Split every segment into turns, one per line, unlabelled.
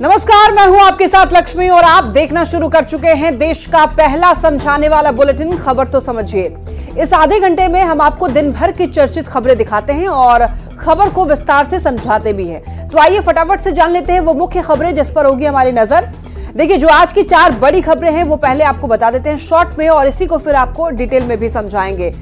नमस्कार, मैं हूं आपके साथ लक्ष्मी और आप देखना शुरू कर चुके हैं देश का पहला समझाने वाला बुलेटिन खबर तो समझिए। इस आधे घंटे में हम आपको दिन भर की चर्चित खबरें दिखाते हैं और खबर को विस्तार से समझाते भी हैं। तो आइए फटाफट से जान लेते हैं वो मुख्य खबरें जिस पर होगी हमारी नजर। देखिए, जो आज की 4 बड़ी खबरें हैं वो पहले आपको बता देते हैं शॉर्ट में और इसी को फिर आपको डिटेल में भी समझाएंगे।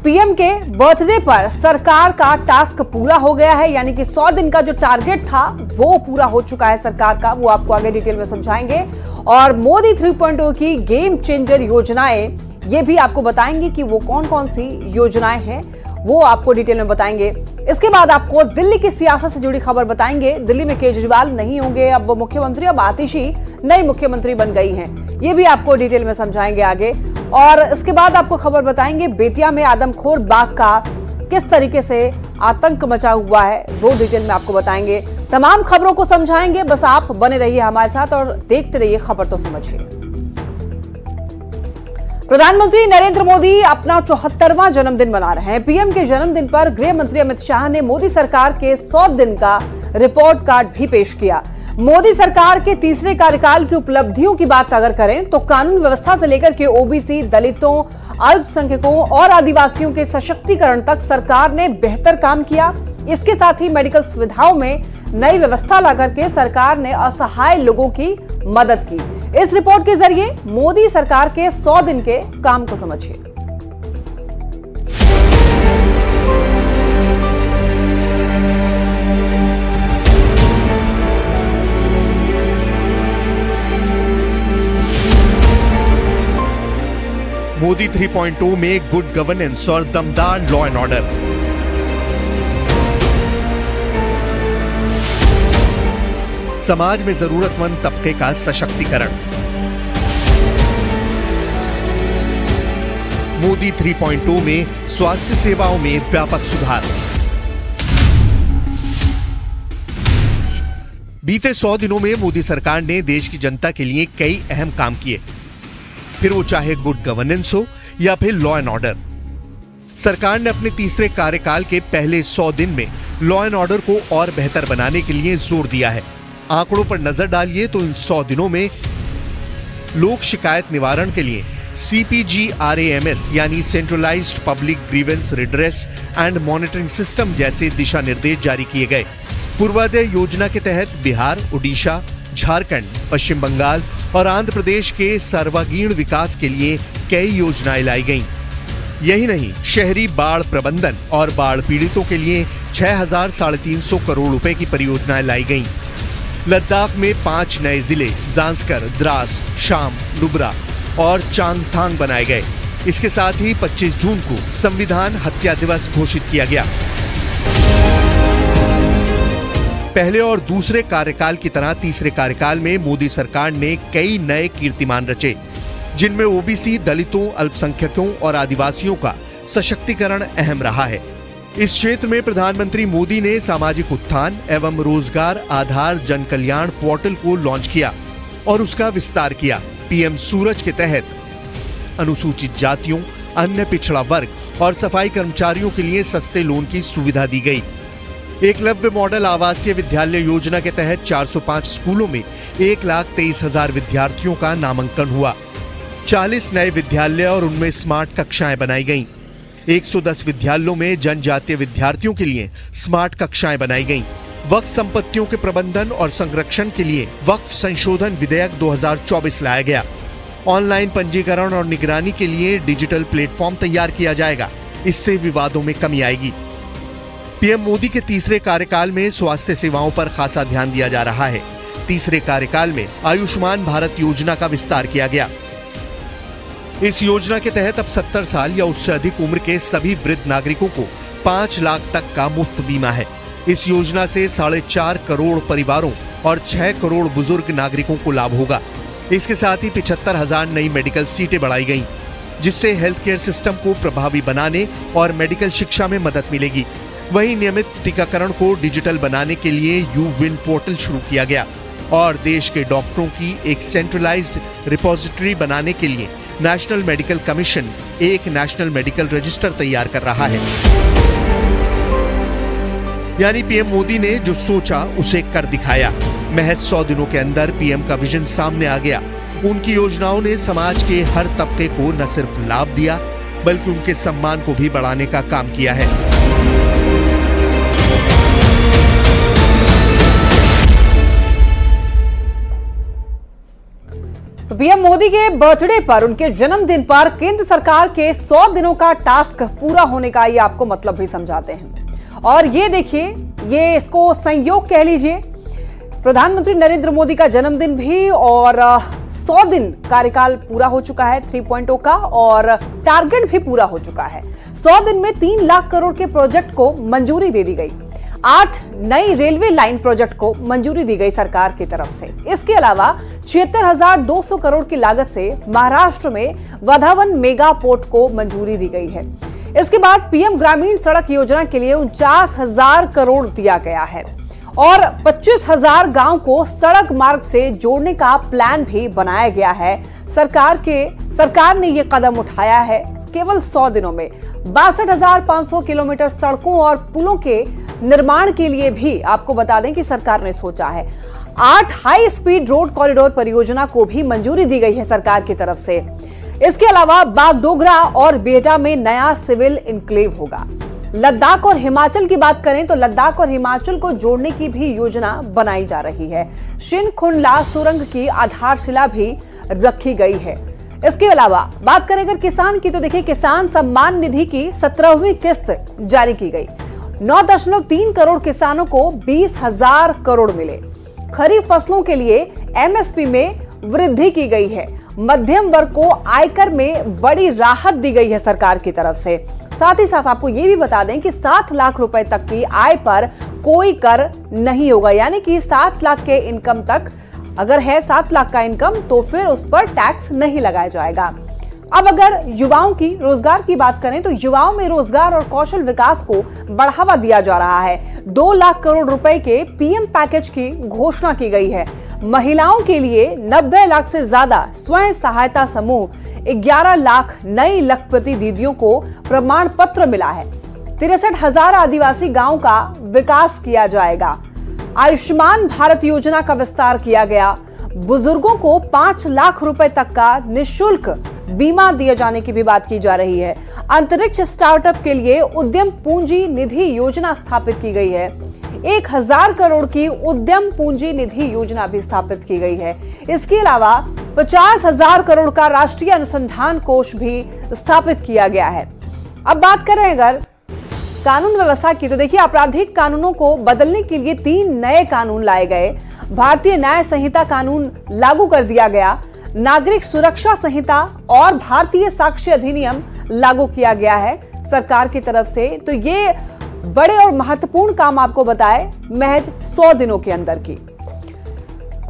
पीएम के बर्थडे पर सरकार का टास्क पूरा हो गया है, यानी कि 100 दिन का जो टारगेट था वो पूरा हो चुका है सरकार का, वो आपको आगे डिटेल में समझाएंगे। और मोदी 3.0 की गेम चेंजर योजनाएं, ये भी आपको बताएंगे कि वो कौन कौन सी योजनाएं हैं, वो आपको डिटेल में बताएंगे। इसके बाद आपको दिल्ली की सियासत से जुड़ी खबर बताएंगे। दिल्ली में केजरीवाल नहीं होंगे अब मुख्यमंत्री, अब आतिशी नई मुख्यमंत्री बन गई हैं, ये भी आपको डिटेल में समझाएंगे आगे। और इसके बाद आपको खबर बताएंगे बेतिया में आदमखोर बाघ का किस तरीके से आतंक मचा हुआ है, वो डिटेल में आपको बताएंगे। तमाम खबरों को समझाएंगे, बस आप बने रहिए हमारे साथ और देखते रहिए खबर तो समझिए। प्रधानमंत्री नरेंद्र मोदी अपना 74वां जन्मदिन मना रहे हैं। पीएम के जन्मदिन पर गृह मंत्री अमित शाह ने मोदी सरकार के 100 दिन का रिपोर्ट कार्ड भी पेश किया। मोदी सरकार के तीसरे कार्यकाल की उपलब्धियों की बात अगर करें तो कानून व्यवस्था से लेकर के ओबीसी, दलितों, अल्पसंख्यकों और आदिवासियों के सशक्तिकरण तक सरकार ने बेहतर काम किया। इसके साथ ही मेडिकल सुविधाओं में नई व्यवस्था लाकर के सरकार ने असहाय लोगों की मदद की। इस रिपोर्ट के जरिए मोदी सरकार के 100 दिन के काम को समझिए।
मोदी 3.0 में गुड गवर्नेंस और दमदार लॉ एंड ऑर्डर। समाज में जरूरतमंद तबके का सशक्तिकरण। मोदी 3.0 में स्वास्थ्य सेवाओं में व्यापक सुधार। बीते 100 दिनों में मोदी सरकार ने देश की जनता के लिए कई अहम काम किए, फिर वो चाहे गुड गवर्नेंस हो या फिर लॉ एंड ऑर्डर। सरकार ने अपने तीसरे कार्यकाल के पहले 100 दिन में लॉ एंड ऑर्डर को और बेहतर बनाने के लिए जोर दिया है। आंकड़ों पर नजर डालिए तो इन 100 दिनों में लोक शिकायत निवारण के लिए CPGRAMS यानी centralised public grievance redress and monitoring system जैसे दिशा निर्देश जारी किए गए। पूर्वोदय योजना के तहत बिहार, उड़ीसा, झारखंड, पश्चिम बंगाल और आंध्र प्रदेश के सर्वांगीण विकास के लिए कई योजनाएं लाई गईं। यही नहीं, शहरी बाढ़ प्रबंधन और बाढ़ पीड़ितों के लिए 6,350 करोड़ रुपए की परियोजनाएं लाई गईं। लद्दाख में 5 नए जिले जांस्कर, द्रास, शाम, नुब्रा और चांगथांग बनाए गए। इसके साथ ही 25 जून को संविधान हत्या दिवस घोषित किया गया। पहले और दूसरे कार्यकाल की तरह तीसरे कार्यकाल में मोदी सरकार ने कई नए कीर्तिमान रचे, जिनमें ओबीसी, दलितों, अल्पसंख्यकों और आदिवासियों का सशक्तिकरण अहम रहा है। इस क्षेत्र में प्रधानमंत्री मोदी ने सामाजिक उत्थान एवं रोजगार आधार जन कल्याण पोर्टल को लॉन्च किया और उसका विस्तार किया। पीएम सूरज के तहत अनुसूचित जातियों, अन्य पिछड़ा वर्ग और सफाई कर्मचारियों के लिए सस्ते लोन की सुविधा दी गई। एकलव्य मॉडल आवासीय विद्यालय योजना के तहत 405 स्कूलों में 1,23,000 विद्यार्थियों का नामांकन हुआ। 40 नए विद्यालय और उनमें स्मार्ट कक्षाएं बनाई गईं। 110 विद्यालयों में जनजातीय विद्यार्थियों के लिए स्मार्ट कक्षाएं बनाई गईं। वक्फ संपत्तियों के प्रबंधन और संरक्षण के लिए वक्फ संशोधन विधेयक 2024 लाया गया। ऑनलाइन पंजीकरण और निगरानी के लिए डिजिटल प्लेटफॉर्म तैयार किया जाएगा। इससे विवादों में कमी आएगी। पीएम मोदी के तीसरे कार्यकाल में स्वास्थ्य सेवाओं पर खासा ध्यान दिया जा रहा है। तीसरे कार्यकाल में आयुष्मान भारत योजना का विस्तार किया गया। इस योजना के तहत अब 70 साल या उससे अधिक उम्र के सभी वृद्ध नागरिकों को 5 लाख तक का मुफ्त बीमा है। इस योजना से 4.5 करोड़ परिवारों और 6 करोड़ बुजुर्ग नागरिकों को लाभ होगा। इसके साथ ही 75,000 नई मेडिकल सीटें बढ़ाई गईं, जिससे हेल्थ केयर सिस्टम को प्रभावी बनाने और मेडिकल शिक्षा में मदद मिलेगी। वहीं नियमित टीकाकरण को डिजिटल बनाने के लिए यू-विन पोर्टल शुरू किया गया और देश के डॉक्टरों की एक सेंट्रलाइज्ड रिपोजिटरी बनाने के लिए नेशनल मेडिकल कमीशन एक नेशनल मेडिकल रजिस्टर तैयार कर रहा है। यानी पीएम मोदी ने जो सोचा उसे कर दिखाया। महज 100 दिनों के अंदर पीएम का विजन सामने आ गया। उनकी योजनाओं ने समाज के हर तबके को न सिर्फ लाभ दिया बल्कि उनके सम्मान को भी बढ़ाने का काम किया है।
पीएम मोदी के बर्थडे पर, उनके जन्मदिन पर केंद्र सरकार के 100 दिनों का टास्क पूरा होने का ये आपको मतलब भी समझाते हैं। और ये देखिए, ये इसको संयोग कह लीजिए। प्रधानमंत्री नरेंद्र मोदी का जन्मदिन भी और 100 दिन कार्यकाल पूरा हो चुका है 3.0 का, और टारगेट भी पूरा हो चुका है। 100 दिन में 3 लाख करोड़ के प्रोजेक्ट को मंजूरी दे दी गई। 8 नई रेलवे लाइन प्रोजेक्ट को मंजूरी दी गई सरकार की तरफ से। इसके अलावा 76,200 करोड़ की लागत से महाराष्ट्र में वधावन मेगा पोर्ट को मंजूरी दी गई है। इसके बाद पीएम ग्रामीण सड़क योजना के लिए 49,000 करोड़ दिया गया है और 25,000 गांव को सड़क मार्ग से जोड़ने का प्लान भी बनाया गया है। सरकार ने यह कदम उठाया है केवल 100 दिनों में। 62,500 किलोमीटर सड़कों और पुलों के निर्माण के लिए भी आपको बता दें कि सरकार ने सोचा है। 8 हाई स्पीड रोड कॉरिडोर परियोजना को भी मंजूरी दी गई है सरकार की तरफ से। इसके अलावा बागडोगरा और बेहटा में नया सिविल इनक्लेव होगा। लद्दाख और हिमाचल की बात करें तो लद्दाख और हिमाचल को जोड़ने की भी योजना बनाई जा रही है। शिनखुनला सुरंग की आधारशिला भी रखी गई है। इसके अलावा बात करें अगर किसान की, तो देखिए, किसान सम्मान निधि की 17वीं किस्त जारी की गई। 9.3 करोड़ किसानों को 20,000 करोड़ मिले। खरीफ फसलों के लिए एमएसपी में वृद्धि की गई है। मध्यम वर्ग को आयकर में बड़ी राहत दी गई है सरकार की तरफ से। साथ ही साथ आपको यह भी बता दें कि 7 लाख रुपए तक की आय पर कोई कर नहीं होगा, यानी कि 7 लाख के इनकम तक अगर है 7 लाख का इनकम तो फिर उस पर टैक्स नहीं लगाया जाएगा। अब अगर युवाओं की रोजगार की बात करें तो युवाओं में रोजगार और कौशल विकास को बढ़ावा दिया जा रहा है। 2 लाख करोड़ रुपए के पीएम पैकेज की घोषणा की गई है। महिलाओं के लिए 90 लाख से ज्यादा स्वयं सहायता समूह, 11 लाख नई लखपति दीदियों को प्रमाण पत्र मिला है। 63,000 आदिवासी गांव का विकास किया जाएगा। आयुष्मान भारत योजना का विस्तार किया गया। बुजुर्गों को 5 लाख रुपए तक का निःशुल्क बीमा दिए जाने की भी बात की जा रही है। अंतरिक्ष स्टार्टअप के लिए उद्यम पूंजी निधि योजना स्थापित की गई है। 1,000 करोड़ की उद्यम पूंजी निधि योजना भी स्थापित की गई है। इसके अलावा 50,000 करोड़ का राष्ट्रीय अनुसंधान कोष भी स्थापित किया गया है। अब बात करें अगर कानून व्यवस्था की, तो देखिए, आपराधिक कानूनों को बदलने के लिए 3 नए कानून लाए गए। भारतीय न्याय संहिता कानून लागू कर दिया गया। नागरिक सुरक्षा संहिता और भारतीय साक्ष्य अधिनियम लागू किया गया है सरकार की तरफ से। तो ये बड़े और महत्वपूर्ण काम आपको बताए महज 100 दिनों के अंदर की।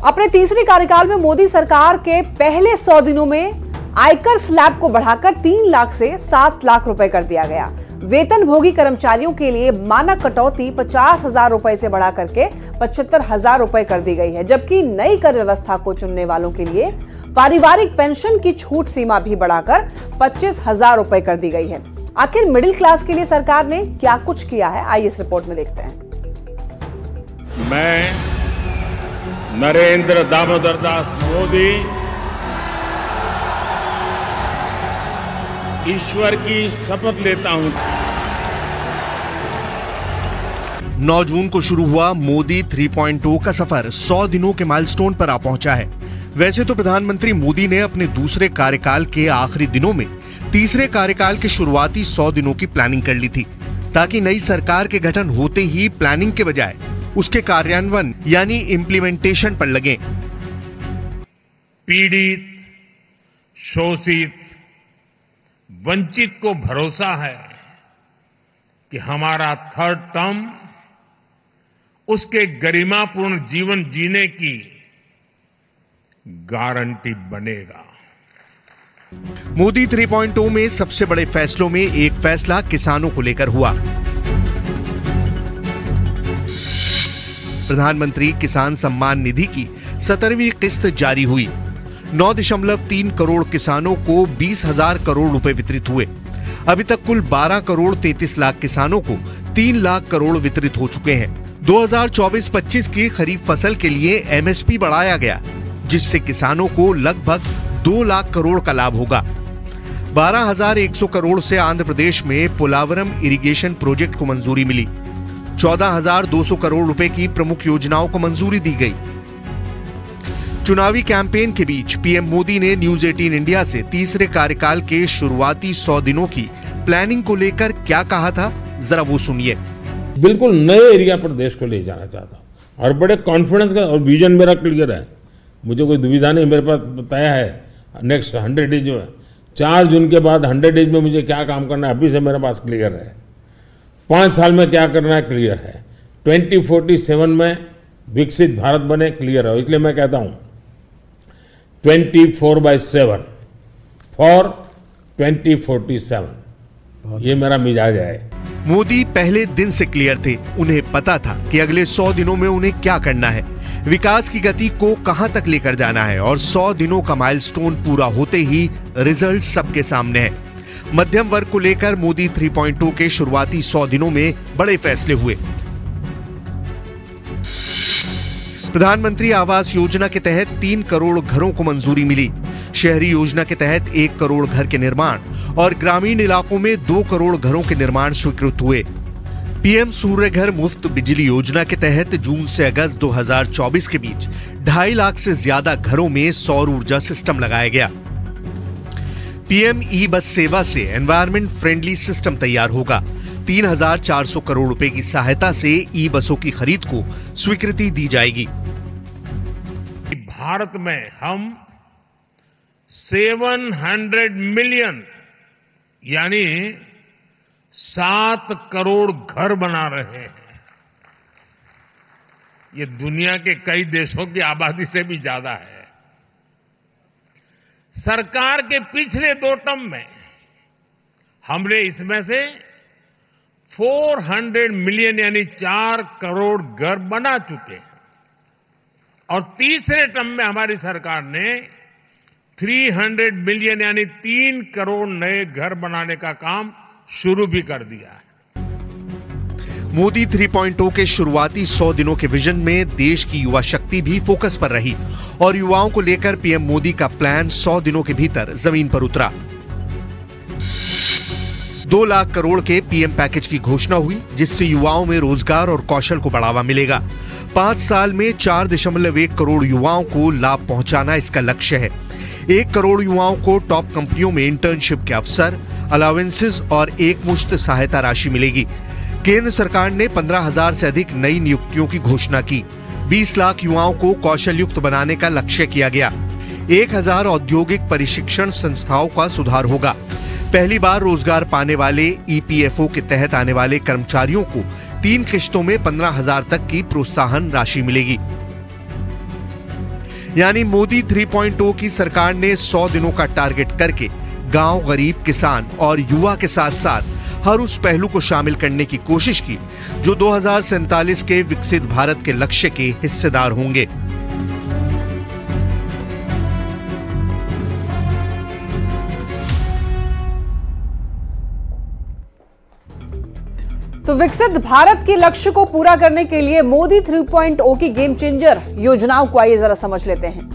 अपने तीसरे कार्यकाल में मोदी सरकार के पहले 100 दिनों में आयकर स्लैब को बढ़ाकर 3 लाख से 7 लाख रुपए कर दिया गया। वेतन भोगी कर्मचारियों के लिए मानक कटौती 50,000 रुपए से बढ़ा करके 75,000 रुपए कर दी गई है, जबकि नई कर व्यवस्था को चुनने वालों के लिए पारिवारिक पेंशन की छूट सीमा भी बढ़ाकर 25,000 रुपए कर दी गई है। आखिर मिडिल क्लास के लिए सरकार ने क्या कुछ किया है, आइए इस रिपोर्ट में देखते हैं।
मैं नरेंद्र दामोदर दास मोदी ईश्वर की शपथ लेता हूं।
9 जून को शुरू हुआ मोदी 3.0 का सफर 100 दिनों के माइलस्टोन पर आ पहुंचा है। वैसे तो प्रधानमंत्री मोदी ने अपने दूसरे कार्यकाल के आखिरी दिनों में तीसरे कार्यकाल के शुरुआती 100 दिनों की प्लानिंग कर ली थी, ताकि नई सरकार के गठन होते ही प्लानिंग के बजाय उसके कार्यान्वयन यानी इम्प्लीमेंटेशन पर लगे।
पीड़ित, शोषित, वंचित को भरोसा है कि हमारा 3rd टर्म उसके गरिमापूर्ण जीवन जीने की गारंटी बनेगा।
मोदी 3.0 में सबसे बड़े फैसलों में एक फैसला किसानों को लेकर हुआ। प्रधानमंत्री किसान सम्मान निधि की 17वीं किस्त जारी हुई। 9.3 करोड़ किसानों को 20,000 करोड़ रुपए वितरित हुए। अभी तक कुल 12 करोड़ 33 लाख किसानों को 3 लाख करोड़ वितरित हो चुके हैं। 2024-25 की खरीफ फसल के लिए एमएसपी बढ़ाया गया, जिससे किसानों को लगभग 2 लाख करोड़ का लाभ होगा। 12,100 करोड़ से आंध्र प्रदेश में पोलावरम इरिगेशन प्रोजेक्ट को मंजूरी मिली। 14,200 करोड़ रुपए की प्रमुख योजनाओं को मंजूरी दी गई। चुनावी कैंपेन के बीच पीएम मोदी ने न्यूज 18 इंडिया से तीसरे कार्यकाल के शुरुआती 100 दिनों की प्लानिंग को लेकर क्या कहा था, जरा वो सुनिए।
बिल्कुल नए एरिया पर देश को ले जाना चाहता हूं और बड़े कॉन्फिडेंस का, और विजन मेरा क्लियर है, मुझे कोई दुविधा नहीं। मेरे पास बताया है नेक्स्ट 100 डेज में, 4 जून के बाद 100 डेज में मुझे क्या काम करना है अभी से मेरे पास क्लियर है। 5 साल में क्या करना है क्लियर है। 2047 में विकसित भारत बने क्लियर है। इसलिए मैं कहता हूं 24/7 फॉर 2047, ये मेरा मिजाज है।
मोदी पहले दिन से क्लियर थे। उन्हें पता था कि अगले 100 दिनों में उन्हें क्या करना है, विकास की गति को कहां तक लेकर जाना है, और 100 दिनों का माइलस्टोन पूरा होते ही रिजल्ट सबके सामने है। मध्यम वर्ग को लेकर मोदी 3.0 के शुरुआती 100 दिनों में बड़े फैसले हुए। प्रधानमंत्री आवास योजना के तहत 3 करोड़ घरों को मंजूरी मिली। शहरी योजना के तहत 1 करोड़ घर के निर्माण और ग्रामीण इलाकों में 2 करोड़ घरों के निर्माण स्वीकृत हुए। पीएम सूर्य घर मुफ्त बिजली योजना के तहत जून से अगस्त 2024 के बीच 2.5 लाख से ज्यादा घरों में सौर ऊर्जा सिस्टम लगाया गया। पीएम ई बस सेवा से एनवायरमेंट फ्रेंडली सिस्टम तैयार होगा। 3,400 करोड़ रुपए की सहायता से ई बसों की खरीद को स्वीकृति दी जाएगी।
भारत में हम 700 मिलियन यानी 7 करोड़ घर बना रहे हैं। ये दुनिया के कई देशों की आबादी से भी ज्यादा है। सरकार के पिछले 2 टर्म में हमने इसमें से 400 मिलियन यानी 4 करोड़ घर बना चुके हैं, और तीसरे टर्म में हमारी सरकार ने 300 मिलियन यानी 3 करोड़ नए घर बनाने का काम शुरू भी कर दिया है।
मोदी 3.0 के शुरुआती 100 दिनों के विजन में देश की युवा शक्ति भी फोकस पर रही, और युवाओं को लेकर पीएम मोदी का प्लान 100 दिनों के भीतर जमीन पर उतरा। 2 लाख करोड़ के पीएम पैकेज की घोषणा हुई, जिससे युवाओं में रोजगार और कौशल को बढ़ावा मिलेगा। 5 साल में 4.1 करोड़ युवाओं को लाभ पहुंचाना इसका लक्ष्य है। 1 करोड़ युवाओं को टॉप कंपनियों में इंटर्नशिप के अवसर, अलावेंसेस और एकमुश्त सहायता राशि मिलेगी। केंद्र सरकार ने 15,000 से अधिक नई नियुक्तियों की घोषणा की। 20 लाख युवाओं को कौशल युक्त बनाने का लक्ष्य किया गया। 1,000 औद्योगिक प्रशिक्षण संस्थाओं का सुधार होगा। पहली बार रोजगार पाने वाले ईपीएफओ के तहत आने वाले कर्मचारियों को 3 किश्तों में 15,000 तक की प्रोत्साहन राशि मिलेगी। यानी मोदी 3.0 की सरकार ने 100 दिनों का टारगेट करके गांव, गरीब, किसान और युवा के साथ साथ हर उस पहलू को शामिल करने की कोशिश की जो 2047 के विकसित भारत के लक्ष्य के हिस्सेदार होंगे।
तो विकसित भारत के लक्ष्य को पूरा करने के लिए मोदी 3.0 की गेम चेंजर योजनाओं को आइए जरा समझ लेते हैं।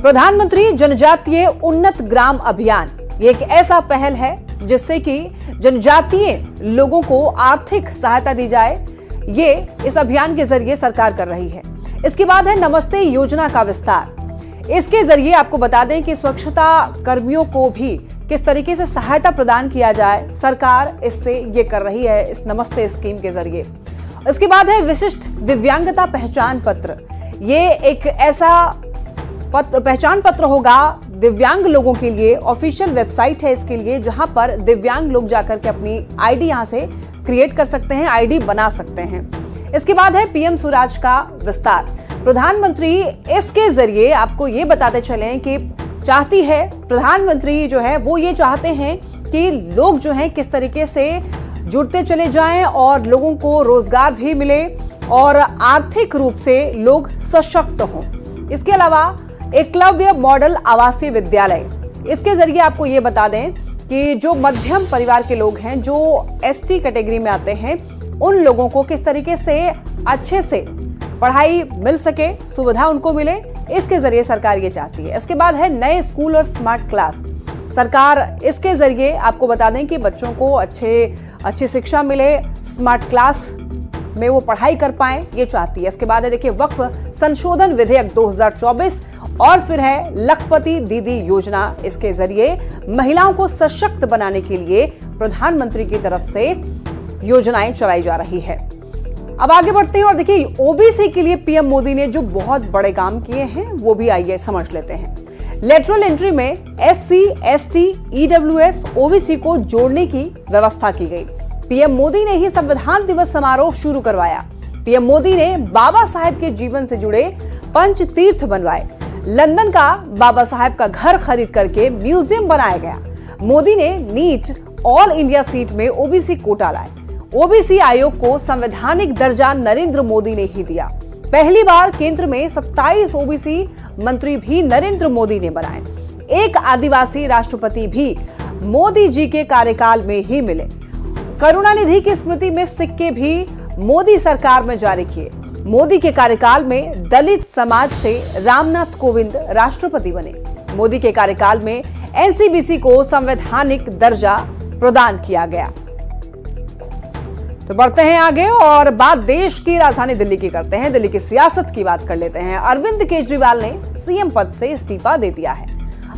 प्रधानमंत्री जनजातीय उन्नत ग्राम अभियान, ये एक ऐसा पहल है जिससे कि जनजातीय लोगों को आर्थिक सहायता दी जाए। ये इस अभियान के जरिए सरकार कर रही है। इसके बाद है नमस्ते योजना का विस्तार। इसके जरिए आपको बता दें कि स्वच्छता कर्मियों को भी किस तरीके से सहायता प्रदान किया जाए, सरकार इससे ये कर रही है इस नमस्ते स्कीम के जरिए। इसके बाद है विशिष्ट दिव्यांगता पहचान पत्र। ये एक ऐसा पहचान पत्र होगा दिव्यांग लोगों के लिए। ऑफिशियल वेबसाइट है इसके लिए, जहां पर दिव्यांग लोग जाकर के अपनी आईडी यहां से क्रिएट कर सकते हैं, आईडी बना सकते हैं। इसके बाद है पीएम स्वराज का विस्तार। प्रधानमंत्री इसके जरिए आपको ये बताते चलें कि चाहती है, प्रधानमंत्री जो है वो ये चाहते हैं कि लोग जो हैं किस तरीके से जुड़ते चले जाएं और लोगों को रोजगार भी मिले और आर्थिक रूप से लोग सशक्त हों। इसके अलावा एकलव्य मॉडल आवासीय विद्यालय, इसके जरिए आपको ये बता दें कि जो मध्यम परिवार के लोग हैं, जो एसटी कैटेगरी में आते हैं, उन लोगों को किस तरीके से अच्छे से पढ़ाई मिल सके, सुविधा उनको मिले, इसके जरिए सरकार ये चाहती है। इसके बाद है नए स्कूल और स्मार्ट क्लास। सरकार इसके जरिए आपको बता दें कि बच्चों को अच्छी शिक्षा मिले, स्मार्ट क्लास में वो पढ़ाई कर पाए, ये चाहती है। इसके बाद है देखिए वक्फ संशोधन विधेयक 2024 और फिर है लखपति दीदी योजना। इसके जरिए महिलाओं को सशक्त बनाने के लिए प्रधानमंत्री की तरफ से योजनाएं चलाई जा रही है। अब आगे बढ़ते हैं और देखिए ओबीसी के लिए पीएम मोदी ने जो बहुत बड़े काम किए हैं वो भी आइए समझ लेते हैं। लेटरल एंट्री में एससी, एसटी, ईडब्ल्यूएस, ओबीसी को जोड़ने की व्यवस्था की गई। पीएम मोदी ने ही संविधान दिवस समारोह शुरू करवाया। पीएम मोदी ने बाबा साहेब के जीवन से जुड़े पंच तीर्थ बनवाए। लंदन का बाबा साहेब का घर खरीद करके म्यूजियम बनाया गया। मोदी ने नीट ऑल इंडिया सीट में ओबीसी कोटा लाए। ओबीसी आयोग को संवैधानिक दर्जा नरेंद्र मोदी ने ही दिया। पहली बार केंद्र में 27 ओबीसी मंत्री भी नरेंद्र मोदी ने बनाए। एक आदिवासी राष्ट्रपति भी मोदी जी के कार्यकाल में ही मिले। करुणानिधि की स्मृति में सिक्के भी मोदी सरकार में जारी किए। मोदी के कार्यकाल में दलित समाज से रामनाथ कोविंद राष्ट्रपति बने। मोदी के कार्यकाल में एनसीबीसी को संवैधानिक दर्जा प्रदान किया गया। तो बढ़ते हैं आगे और बात देश की राजधानी दिल्ली की करते हैं। दिल्ली की सियासत की बात कर लेते हैं। अरविंद केजरीवाल ने सीएम पद से इस्तीफा दे दिया है।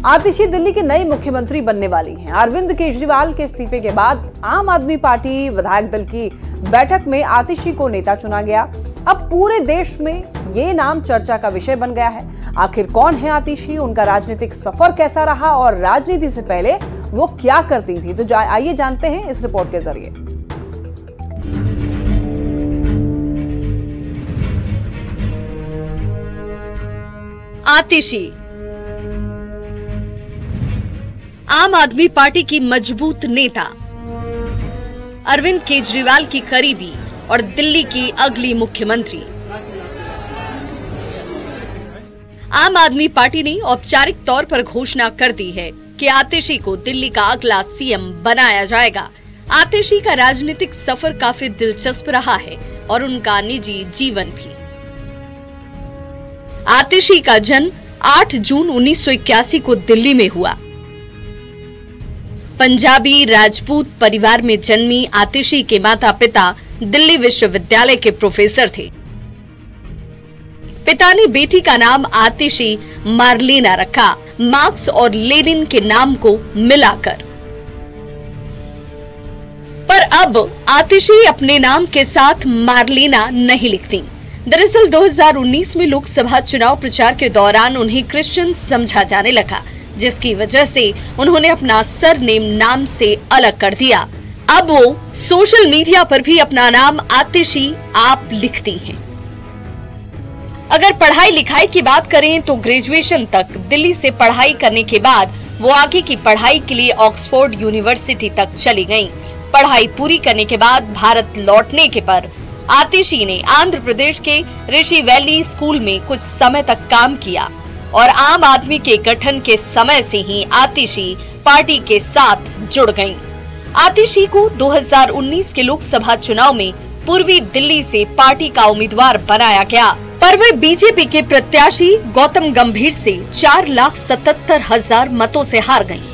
आतिशी दिल्ली के नई मुख्यमंत्री बनने वाली हैं। अरविंद केजरीवाल के इस्तीफे के बाद आम आदमी पार्टी विधायक दल की बैठक में आतिशी को नेता चुना गया। अब पूरे देश में ये नाम चर्चा का विषय बन गया है। आखिर कौन है आतिशी, उनका राजनीतिक सफर कैसा रहा और राजनीति से पहले वो क्या करती थी, तो आइए जानते हैं इस रिपोर्ट के जरिए।
आतिशी आम आदमी पार्टी की मजबूत नेता, अरविंद केजरीवाल की करीबी और दिल्ली की अगली मुख्यमंत्री। आम आदमी पार्टी ने औपचारिक तौर पर घोषणा कर दी है कि आतिशी को दिल्ली का अगला सीएम बनाया जाएगा। आतिशी का राजनीतिक सफर काफी दिलचस्प रहा है और उनका निजी जीवन भी। आतिशी का जन्म 8 जून 1981 को दिल्ली में हुआ। पंजाबी राजपूत परिवार में जन्मी आतिशी के माता पिता दिल्ली विश्वविद्यालय के प्रोफेसर थे। पिता ने बेटी का नाम आतिशी मार्लेना रखा, मार्क्स और लेनिन के नाम को मिलाकर। पर अब आतिशी अपने नाम के साथ मार्लेना नहीं लिखती। दरअसल 2019 में लोकसभा चुनाव प्रचार के दौरान उन्हें क्रिश्चियन समझा जाने लगा, जिसकी वजह से उन्होंने अपना सरनेम नाम से अलग कर दिया। अब वो सोशल मीडिया पर भी अपना नाम आतिशी आप लिखती हैं। अगर पढ़ाई लिखाई की बात करें तो ग्रेजुएशन तक दिल्ली से पढ़ाई करने के बाद वो आगे की पढ़ाई के लिए ऑक्सफोर्ड यूनिवर्सिटी तक चली गईं। पढ़ाई पूरी करने के बाद भारत लौटने के पर आतिशी ने आंध्र प्रदेश के ऋषि वैली स्कूल में कुछ समय तक काम किया और आम आदमी के गठन के समय से ही आतिशी पार्टी के साथ जुड़ गईं। आतिशी को 2019 के लोकसभा चुनाव में पूर्वी दिल्ली से पार्टी का उम्मीदवार बनाया गया, पर वे बीजेपी के प्रत्याशी गौतम गंभीर से 4,77,000 मतों से हार गईं।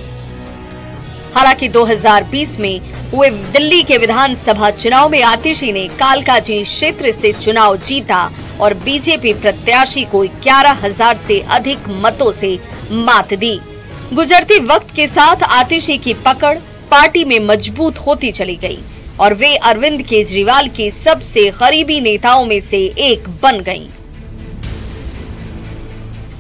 हालांकि 2020 में हुए दिल्ली के विधानसभा चुनाव में आतिशी ने कालकाजी क्षेत्र से चुनाव जीता और बीजेपी प्रत्याशी को 11,000 से अधिक मतों से मात दी। गुजरते वक्त के साथ आतिशी की पकड़ पार्टी में मजबूत होती चली गई और वे अरविंद केजरीवाल के सबसे करीबी नेताओं में से एक बन गईं।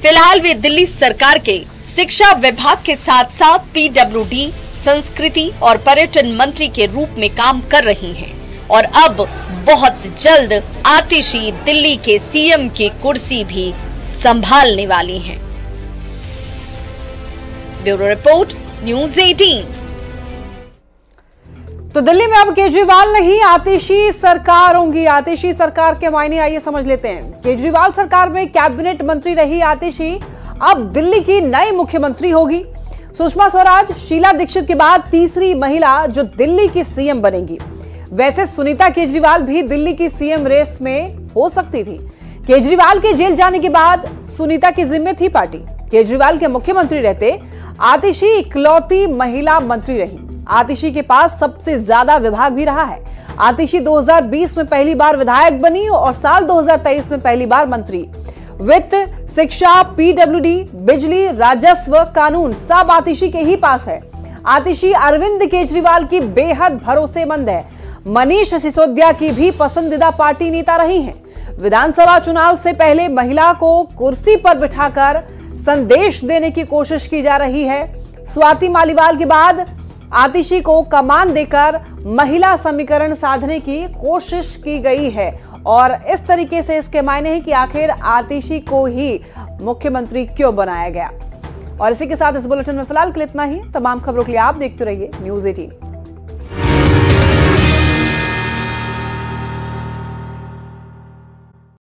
फिलहाल वे दिल्ली सरकार के शिक्षा विभाग के साथ साथ पीडब्ल्यूडी, संस्कृति और पर्यटन मंत्री के रूप में काम कर रही हैं और अब बहुत जल्द आतिशी दिल्ली के सीएम की कुर्सी भी संभालने वाली हैं। Bureau report, news 18।
तो दिल्ली में अब केजरीवाल नहीं आतिशी सरकार होंगी। आतिशी सरकार के मायने आइए समझ लेते हैं। केजरीवाल सरकार में कैबिनेट मंत्री रही आतिशी अब दिल्ली की नई मुख्यमंत्री होगी। सुषमा स्वराज, शीला दीक्षित के बाद तीसरी महिला जो दिल्ली की सीएम बनेंगी। वैसे सुनीता केजरीवाल भी दिल्ली की सीएम रेस में हो सकती थी। केजरीवाल के जेल जाने के बाद सुनीता की जिम्मे थी पार्टी। केजरीवाल के मुख्यमंत्री रहते आतिशी इकलौती महिला मंत्री रही। आतिशी के पास सबसे ज्यादा विभाग भी रहा है। आतिशी 2020 में पहली बार विधायक बनी और साल 2023 में पहली बार मंत्री। वित्त, शिक्षा, पीडब्ल्यूडी, बिजली, राजस्व, कानून सब आतिशी के ही पास है। आतिशी अरविंद केजरीवाल की बेहद भरोसेमंद है। मनीष सिसोदिया की भी पसंदीदा पार्टी नेता रही हैं। विधानसभा चुनाव से पहले महिला को कुर्सी पर बिठाकर संदेश देने की कोशिश की जा रही है। स्वाति मालीवाल के बाद आतिशी को कमान देकर महिला समीकरण साधने की कोशिश की गई है और इस तरीके से इसके मायने हैं कि आखिर आतिशी को ही मुख्यमंत्री क्यों बनाया गया। और इसी के साथ इस बुलेटिन में फिलहाल के लिए इतना ही। तमाम खबरों के लिए आप देखते रहिए न्यूज़ 18।